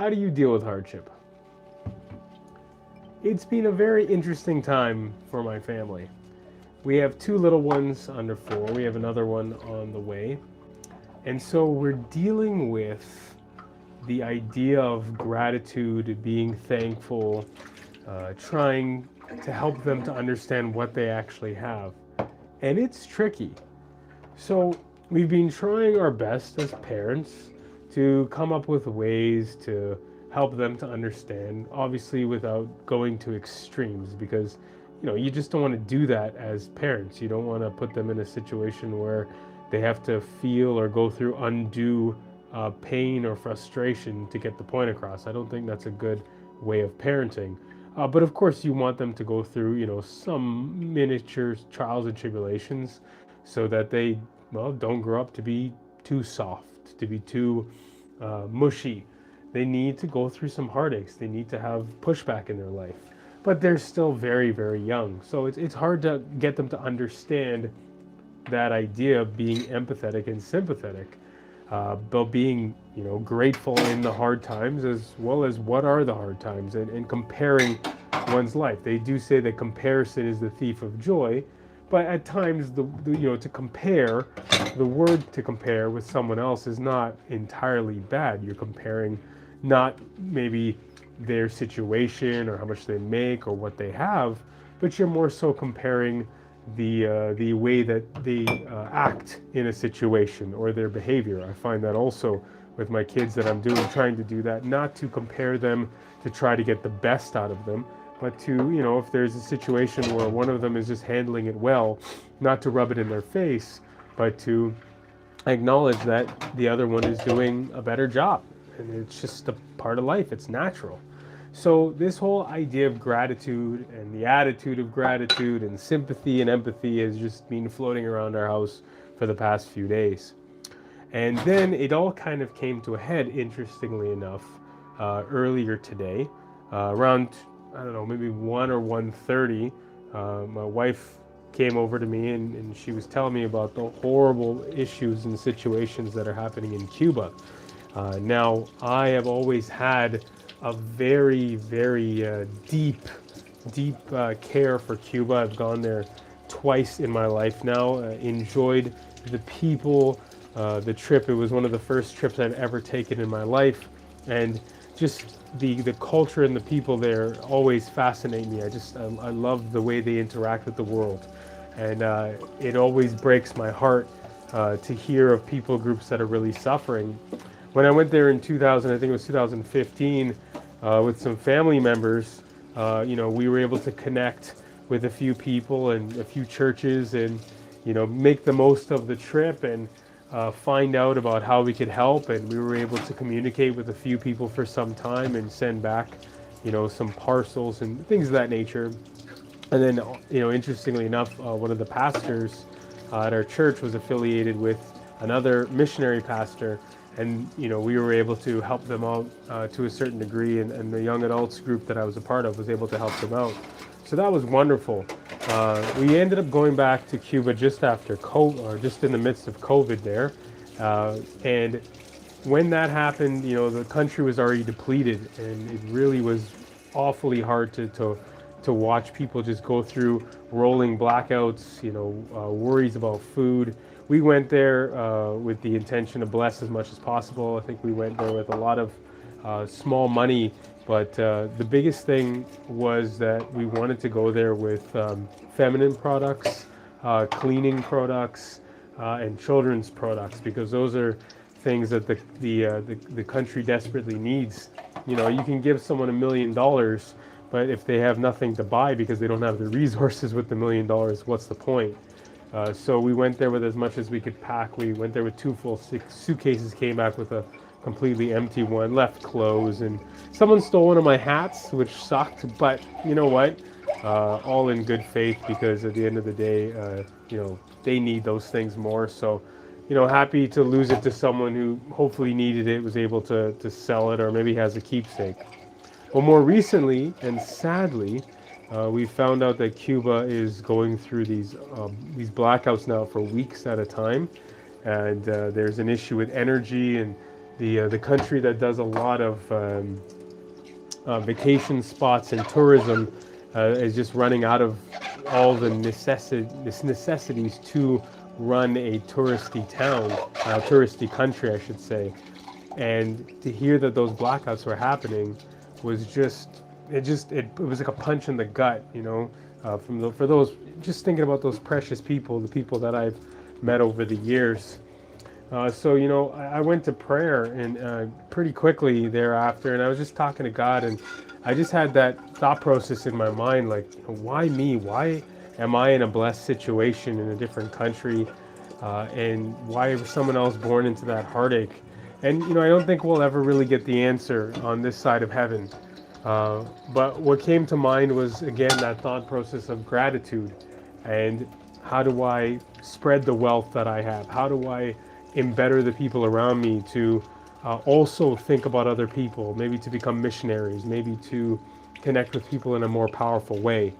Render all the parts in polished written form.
how do you deal with hardship? It's been a very interesting time for my family. We have two little ones under 4. We have another one on the way. And so we're dealing with the idea of gratitude, being thankful, trying to help them to understand what they actually have. And it's tricky. So we've been trying our best as parents to come up with ways to help them to understand, obviously without going to extremes, because you just don't want to do that as parents. You don't want to put them in a situation where they have to feel or go through undue pain or frustration to get the point across. I don't think that's a good way of parenting. But of course, you want them to go through, some miniature trials and tribulations, so that they, don't grow up to be too soft, to be too mushy. They need to go through some heartaches. They need to have pushback in their life. But they're still very, very young. So it's hard to get them to understand that idea of being empathetic and sympathetic, but being, grateful in the hard times, as well as what are the hard times, and comparing one's life. They do say that comparison is the thief of joy, but at times, to compare, the word to compare with someone else is not entirely bad. You're comparing not maybe their situation or how much they make or what they have, but you're more so comparing the way that they act in a situation or their behavior. I find that also with my kids that I'm trying to do that, not to compare them to try to get the best out of them, but to, if there's a situation where one of them is just handling it well, not to rub it in their face, but to acknowledge that the other one is doing a better job. And it's just a part of life, it's natural. So this whole idea of gratitude and the attitude of gratitude and sympathy and empathy has just been floating around our house for the past few days. And then it all kind of came to a head, interestingly enough, earlier today, around, I don't know, maybe 1 or 1:30. My wife came over to me and she was telling me about the horrible issues and situations that are happening in Cuba. Now, I have always had a very, very deep care for Cuba. I've gone there twice in my life now, enjoyed the people, the trip. It was one of the first trips I've ever taken in my life, and just the culture and the people there always fascinate me. I love the way they interact with the world, and it always breaks my heart to hear of people groups that are really suffering. When I went there in 2000, I think it was 2015, with some family members, we were able to connect with a few people and a few churches, and make the most of the trip and find out about how we could help. And we were able to communicate with a few people for some time and send back, some parcels and things of that nature. And then, interestingly enough, one of the pastors at our church was affiliated with another missionary pastor. And, we were able to help them out to a certain degree. And the young adults group that I was a part of was able to help them out. So that was wonderful. We ended up going back to Cuba just after COVID, or just in the midst of COVID there. And when that happened, the country was already depleted, and it really was awfully hard to watch people just go through rolling blackouts, worries about food. We went there with the intention to bless as much as possible. I think we went there with a lot of small money, but the biggest thing was that we wanted to go there with feminine products, cleaning products, and children's products, because those are things that the country desperately needs. You can give someone $1 million, but if they have nothing to buy because they don't have the resources with the $1 million, what's the point? So we went there with as much as we could pack. We went there with 2 full suitcases, came back with a completely empty one, left clothes, and someone stole one of my hats, which sucked, but you know what? All in good faith, because at the end of the day, they need those things more. So, happy to lose it to someone who hopefully needed it, was able to sell it, or maybe has a keepsake. Well, more recently, and sadly, we found out that Cuba is going through these blackouts now for weeks at a time, and there's an issue with energy, and the country that does a lot of vacation spots and tourism, is just running out of all the necessities to run a touristy town, touristy country, I should say. And to hear that those blackouts were happening was it was like a punch in the gut, for those, just thinking about those precious people, the people that I've met over the years. So I went to prayer, and pretty quickly thereafter, and I was just talking to God, and I just had that thought process in my mind, like, why me? Why am I in a blessed situation in a different country, and why was someone else born into that heartache? And I don't think we'll ever really get the answer on this side of heaven. But what came to mind was, again, that thought process of gratitude, and how do I spread the wealth that I have? How do I embetter the people around me to also think about other people, maybe to become missionaries, maybe to connect with people in a more powerful way?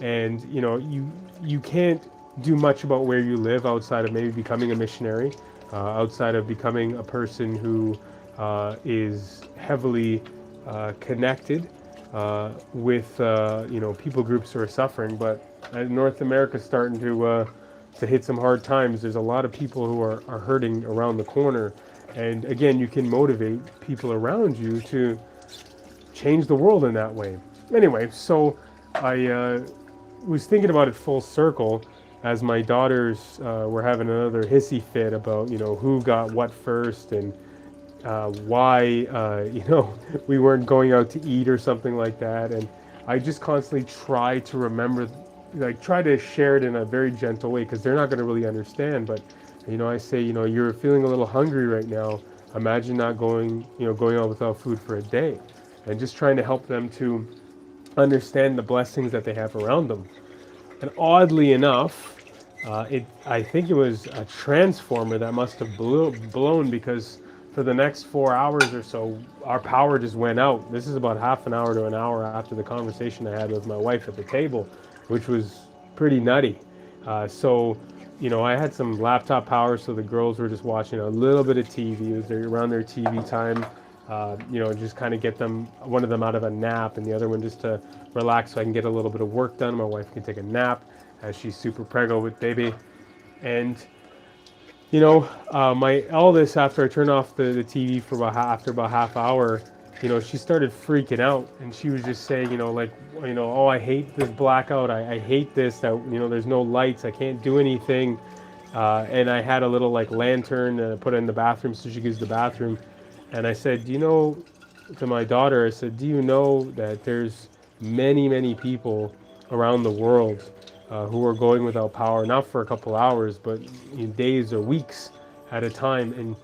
And you can't do much about where you live outside of maybe becoming a missionary, outside of becoming a person who is heavily connected with people groups who are suffering. But North America's starting to hit some hard times. There's a lot of people who are hurting around the corner, and again, you can motivate people around you to change the world in that way. Anyway, so I was thinking about it full circle as my daughters were having another hissy fit about who got what first, and why we weren't going out to eat or something like that. And I just constantly try to remember, try to share it in a very gentle way, because they're not going to really understand. But I say, you're feeling a little hungry right now. Imagine not going out without food for a day, and just trying to help them to understand the blessings that they have around them. And oddly enough, I think it was a transformer that must have blown, because for the next 4 hours or so, our power just went out. This is about half an hour to an hour after the conversation I had with my wife at the table, which was pretty nutty. So I had some laptop power, so the girls were just watching a little bit of TV. It was around their TV time, just kind of get one of them out of a nap, and the other one just to relax so I can get a little bit of work done. My wife can take a nap, as she's super preggo with baby. And my eldest, after I turned off the TV for after about half hour, she started freaking out, and she was just saying, oh, I hate this blackout. I hate this, that, there's no lights. I can't do anything. And I had a little lantern and I put it in the bathroom so she could use the bathroom. And I said, to my daughter, I said, do you know that there's many, many people around the world who are going without power, not for a couple hours, but in days or weeks at a time? And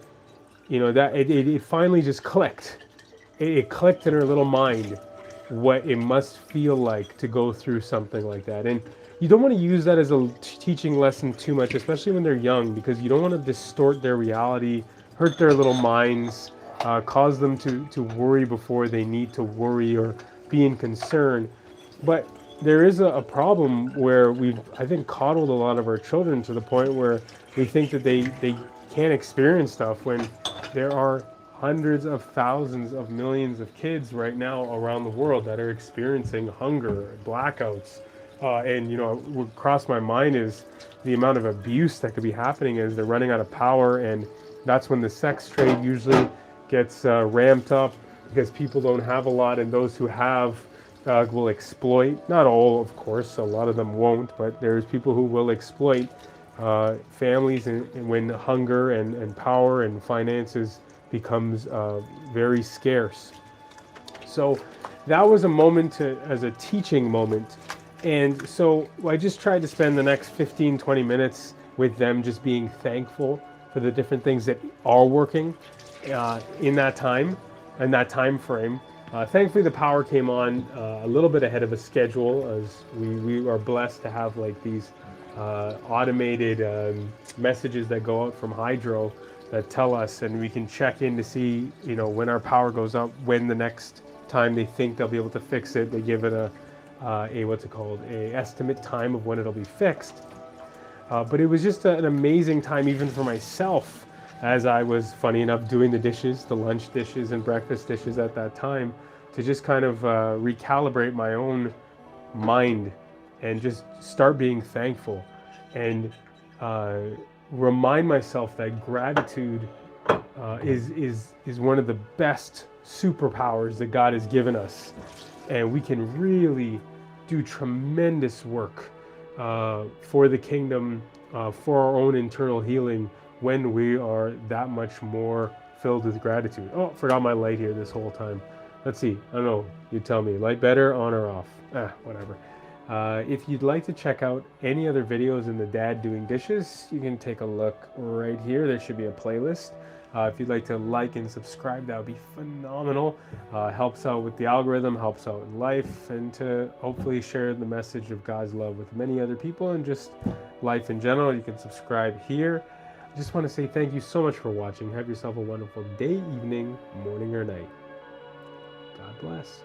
that it finally just clicked. It clicked in her little mind what it must feel like to go through something like that. And you don't want to use that as a teaching lesson too much, especially when they're young, because you don't want to distort their reality, hurt their little minds, cause them to worry before they need to worry, or be in concern. But there is a problem where we've, I think, coddled a lot of our children to the point where we think that they can't experience stuff, when there are hundreds of thousands of millions of kids right now around the world that are experiencing hunger, blackouts. And what crossed my mind is the amount of abuse that could be happening as they're running out of power. And that's when the sex trade usually gets ramped up, because people don't have a lot, and those who have will exploit. Not all, of course, a lot of them won't, but there's people who will exploit families, and when hunger and power and finances becomes very scarce. So that was a moment as a teaching moment. And so I just tried to spend the next 15-20 minutes with them, just being thankful for the different things that are working in that time and that time frame. Thankfully, the power came on a little bit ahead of a schedule, as we are blessed to have these automated messages that go out from hydro that tell us, and we can check in to see when our power goes up, when the next time they think they'll be able to fix it. They give it a estimate time of when it'll be fixed. But it was just an amazing time, even for myself, as I was, funny enough, doing the dishes, the lunch dishes and breakfast dishes at that time, to just kind of recalibrate my own mind and just start being thankful and uh, remind myself that gratitude is one of the best superpowers that God has given us, and we can really do tremendous work for the kingdom, for our own internal healing when we are that much more filled with gratitude. Oh, forgot my light here this whole time. Let's see. I don't know. You tell me. Light better, on or off? Whatever. If you'd like to check out any other videos in the Dad Doing Dishes, you can take a look right here. There should be a playlist. If you'd like to like and subscribe, that would be phenomenal. Helps out with the algorithm, helps out in life, and to hopefully share the message of God's love with many other people and just life in general. You can subscribe here. I just want to say thank you so much for watching. Have yourself a wonderful day, evening, morning, or night. God bless.